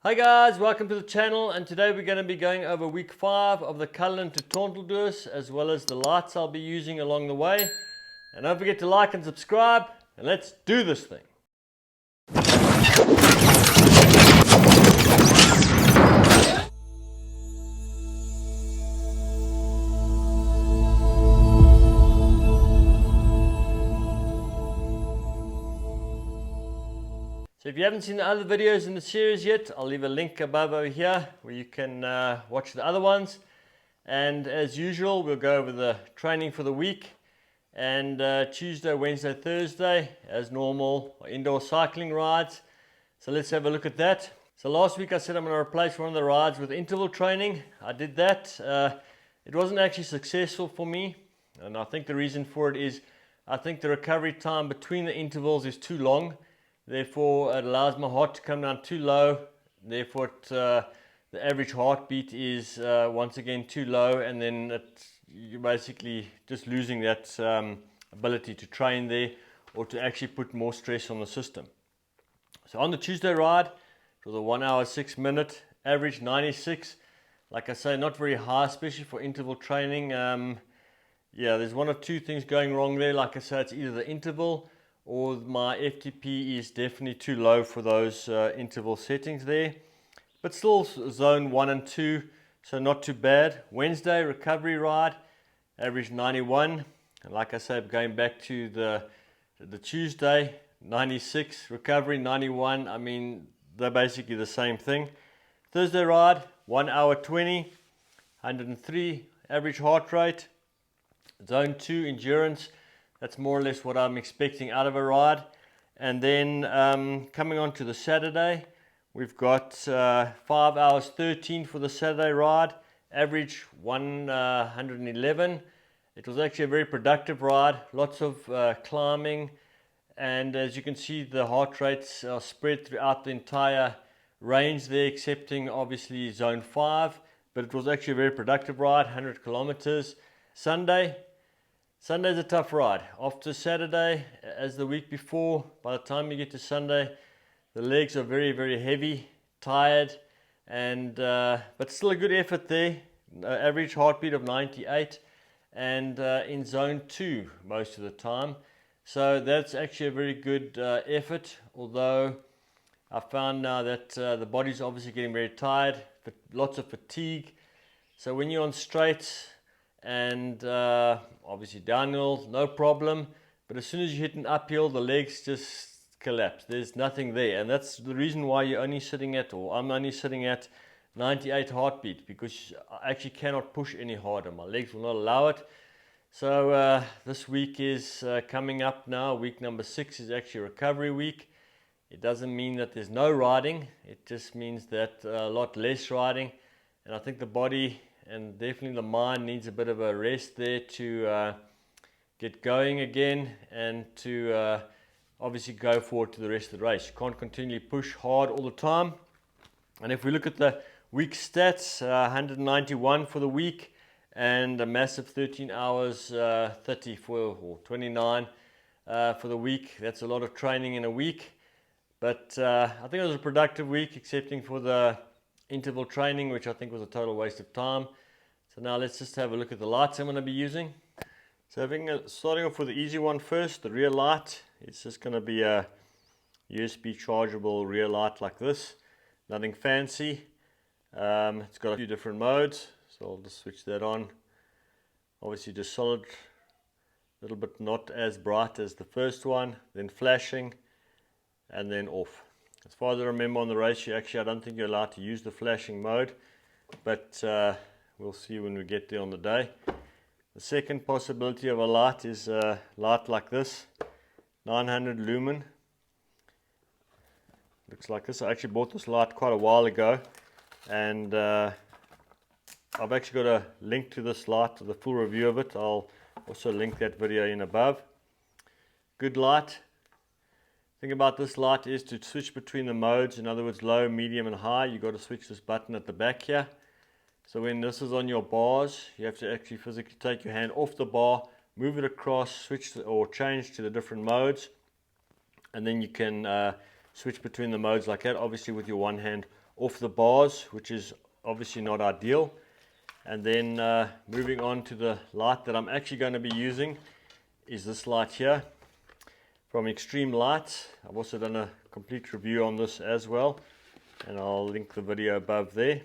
Hi guys, welcome to the channel, and today we're going to be going over week 5 of the Cullinan to Tonteldoos, as well as the lights I'll be using along the way. And don't forget to like and subscribe, and let's do this thing. So if you haven't seen the other videos in the series yet, I'll leave a link above over here where you can watch the other ones. And as usual, we'll go over the training for the week. And Tuesday, Wednesday, Thursday, as normal, indoor cycling rides. So let's have a look at that. So last week I said I'm going to replace one of the rides with interval training. I did that. It wasn't actually successful for me. And I think the reason for it is I think the recovery time between the intervals is too long. Therefore, it allows my heart to come down too low. Therefore, the average heartbeat is once again too low, and then you're basically just losing that ability to train there or to actually put more stress on the system. So on the Tuesday ride, it was a 1 hour 6 minute, average 96. Like I say, not very high, especially for interval training. Yeah, there's one or two things going wrong there. Like I say, it's either the interval or my FTP is definitely too low for those interval settings there. But still zone 1 and 2, so not too bad. Wednesday recovery ride, average 91. And like I said, going back to the Tuesday, 96, recovery 91. I mean, they're basically the same thing. Thursday ride, 1 hour 20, 103 average heart rate. Zone 2 endurance. That's more or less what I'm expecting out of a ride. And then coming on to the Saturday, we've got 5 hours 13 for the Saturday ride, average 111. It was actually a very productive ride, lots of climbing, and as you can see, the heart rates are spread throughout the entire range there, excepting obviously zone 5, but it was actually a very productive ride, 100 kilometers. Sunday's a tough ride. After Saturday, as the week before, by the time you get to Sunday, the legs are very, very heavy, tired, and but still a good effort there. Average heartbeat of 98, and in zone 2 most of the time. So that's actually a very good effort, although I found now that the body's obviously getting very tired, but lots of fatigue. So when you're on straights, and obviously downhill, no problem, but as soon as you hit an uphill, the legs just collapse. There's nothing there, and that's the reason why you're only sitting at, or I'm only sitting at 98 heartbeat, because I actually cannot push any harder. My legs will not allow it. So this week is coming up now. Week number 6 is actually recovery week. It doesn't mean that there's no riding, it just means that a lot less riding, and I think the body and definitely the mind needs a bit of a rest there to get going again, and to obviously go forward to the rest of the race. You can't continually push hard all the time. And if we look at the week stats, 191 for the week, and a massive 13 hours 34 or 29 for the week. That's a lot of training in a week, but I think it was a productive week, excepting for the interval training, which I think was a total waste of time. So now let's just have a look at the lights I'm going to be using. So starting off with the easy one first, the rear light. It's just going to be a USB chargeable rear light like this. Nothing fancy. It's got a few different modes, so I'll just switch that on. Obviously just solid, a little bit not as bright as the first one, then flashing, and then off. As far as I remember on the race, I don't think you're allowed to use the flashing mode, but we'll see when we get there on the day. The second possibility of a light is a light like this, 900 lumen. Looks like this. I actually bought this light quite a while ago, and I've actually got a link to this light, to the full review of it. I'll also link that video in above. Good light. The thing about this light is to switch between the modes, in other words low, medium and high. You've got to switch this button at the back here. So when this is on your bars, you have to actually physically take your hand off the bar, move it across, switch or change to the different modes, and then you can switch between the modes like that, obviously with your one hand off the bars, which is obviously not ideal. And then moving on to the light that I'm actually going to be using is this light here from Extreme Lights. I've also done a complete review on this as well, and I'll link the video above there.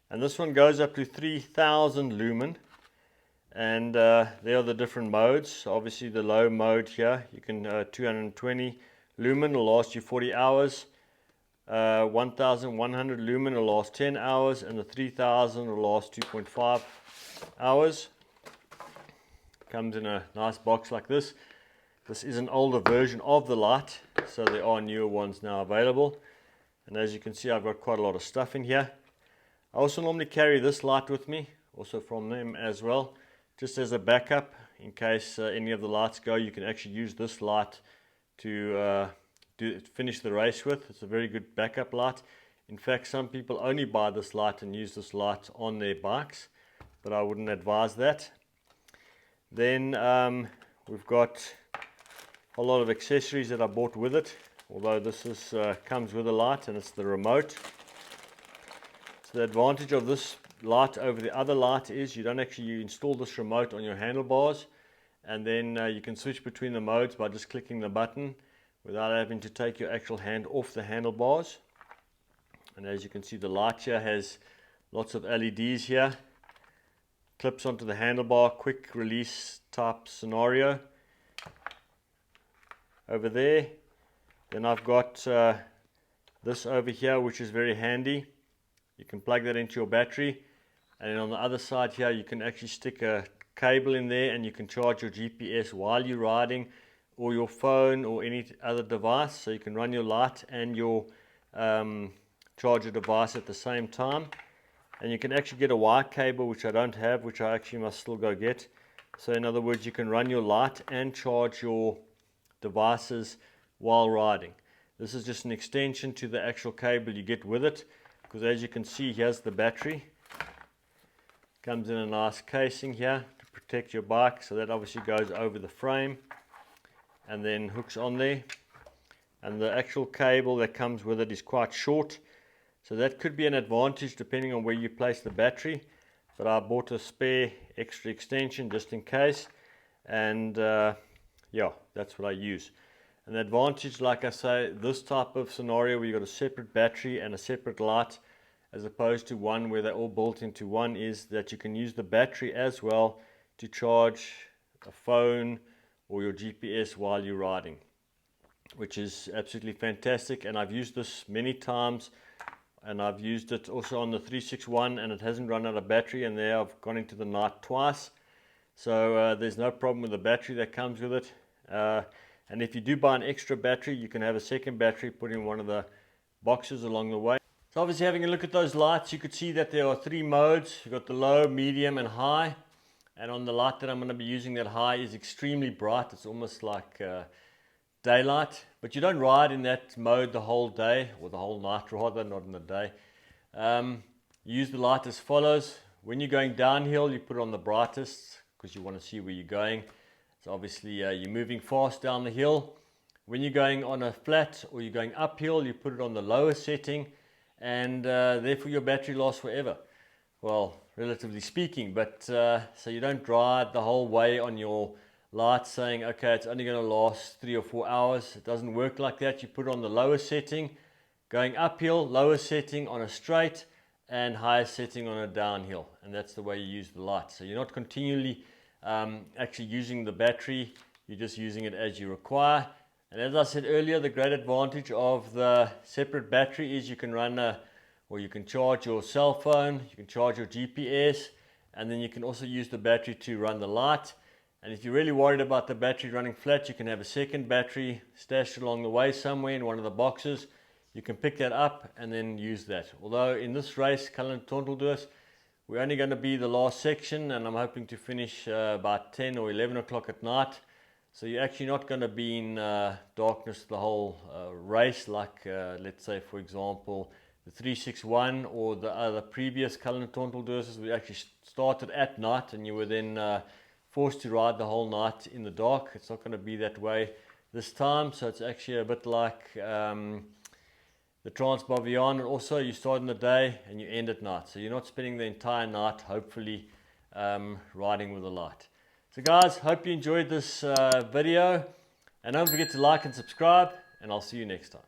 And this one goes up to 3000 lumen, and there are the different modes. Obviously the low mode here, you can 220 lumen will last you 40 hours, 1100 lumen will last 10 hours, and the 3000 will last 2.5 hours. Comes in a nice box like this. This is an older version of the light, so there are newer ones now available. And as you can see, I've got quite a lot of stuff in here. I also normally carry this light with me, also from them as well, just as a backup in case any of the lights go. You can actually use this light to finish the race with. It's a very good backup light. In fact, some people only buy this light and use this light on their bikes, but I wouldn't advise that. Then we've got a lot of accessories that I bought with it, although this is comes with a light, and it's the remote. So the advantage of this light over the other light is you don't actually install this remote on your handlebars, and then you can switch between the modes by just clicking the button without having to take your actual hand off the handlebars. And as you can see, the light here has lots of LEDs here, clips onto the handlebar, quick release type scenario over there. Then I've got this over here, which is very handy. You can plug that into your battery, and then on the other side here you can actually stick a cable in there, and you can charge your GPS while you're riding, or your phone or any other device. So you can run your light and your charger device at the same time. And you can actually get a wire cable, which I don't have, which I actually must still go get. So in other words, you can run your light and charge your devices while riding. This is just an extension to the actual cable you get with it, because as you can see, here's the battery. Comes in a nice casing here to protect your bike, so that obviously goes over the frame and then hooks on there. And the actual cable that comes with it is quite short, so that could be an advantage depending on where you place the battery. But I bought a spare extra extension just in case, and yeah, that's what I use. And the advantage, like I say, this type of scenario where you've got a separate battery and a separate light, as opposed to one where they're all built into one, is that you can use the battery as well to charge a phone or your GPS while you're riding, which is absolutely fantastic. And I've used this many times, and I've used it also on the 361, and it hasn't run out of battery, and there I've gone into the night twice. So there's no problem with the battery that comes with it. And if you do buy an extra battery, you can have a second battery put in one of the boxes along the way. So obviously, having a look at those lights, you could see that there are three modes. You've got the low, medium and high. And on the light that I'm going to be using, that high is extremely bright. It's almost like daylight, but you don't ride in that mode the whole day, or the whole night rather, not in the day. You use the light as follows. When you're going downhill, you put it on the brightest because you want to see where you're going. So obviously you're moving fast down the hill. When you're going on a flat or you're going uphill, you put it on the lower setting, and therefore your battery lasts forever. Well, relatively speaking, but so you don't ride the whole way on your light saying, okay, it's only going to last 3 or 4 hours. It doesn't work like that. You put it on the lower setting, going uphill, lower setting on a straight, and higher setting on a downhill, and that's the way you use the light. So you're not continually actually using the battery, you're just using it as you require. And as I said earlier, the great advantage of the separate battery is you can run or you can charge your cell phone, you can charge your GPS, and then you can also use the battery to run the light. And if you're really worried about the battery running flat, you can have a second battery stashed along the way somewhere in one of the boxes. You can pick that up and then use that. Although in this race, Cullinan Tonteldoos, we're only going to be the last section, and I'm hoping to finish about 10 or 11 o'clock at night. So you're actually not going to be in darkness the whole race, like let's say, for example, the 361 or the other previous Cullinan Tonteldoos. We actually started at night, and you were then forced to ride the whole night in the dark. It's not going to be that way this time. So it's actually a bit like the the Transbavillon, and also you start in the day and you end at night. So you're not spending the entire night, hopefully, riding with a light. So guys, hope you enjoyed this video, and don't forget to like and subscribe, and I'll see you next time.